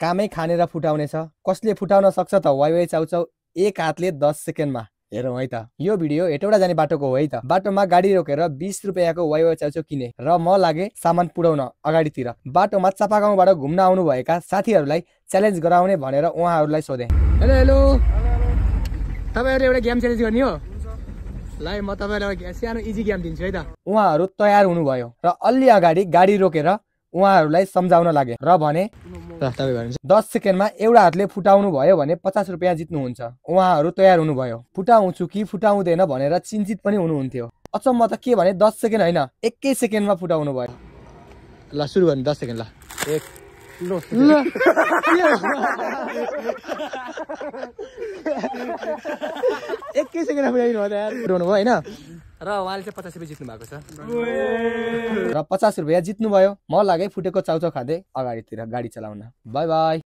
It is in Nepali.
कामै खानेर फुटाउने छ। कसले फुटाउन सक्छ त वाइ वाइ चाउचाउ एक हातले 10 सेकेन्डमा। हेरौँ है त। यो भिडियो हेटौडा जाने बाटोको हो है त। बाटोमा गाडी रोकेर 20 रुपैयाँको वाइ वाइ चाउचाउ किने र म लागे सामान पुर्याउन अगाडितिर। बाटोमा चापागाउँबाट घुम्न आउनु भएका साथीहरूलाई च्यालेन्ज गराउने भनेर उहाँहरूलाई सोधे। हेलो हेलो, तपाईहरुले एउटा गेम च्यालेन्ज गर्ने हो? ल म तपाईहरुलाई सानो इजी गेम दिन्छु है त। उहाँहरू तयार हुनुभयो र अलि अगाडि गाडी रोकेर उहाँहरूलाई सम्झाउन लागे र भने 10 सेकेन्डमा एउटा हातले फुटाउनु भयो भने 50 रुपैयाँ जित्नुहुन्छ। उहाँहरू तयार हुनुभयो। फुटाउँछु कि फुटाउँदैन भनेर चिन्तित पनि हुनुहुन्थ्यो। अचम्म त के भने 10 सेकेन्ड होइन, एकै सेकेन्डमा फुटाउनु भयो। ल सुरु गर्नु 10 सेकेन्ड। ल एक एकै सेकेन्डमा फुटाइदिनु भयो त यार। फुटाउनु भयो होइन र उहाँले चाहिँ 50 रुपैयाँ जित्नु भएको छ र 50 रुपैयाँ जित्नु भयो। म लागे फुटेको चाउचाउ खाँदै अगाडितिर गाडी चलाउन। By by.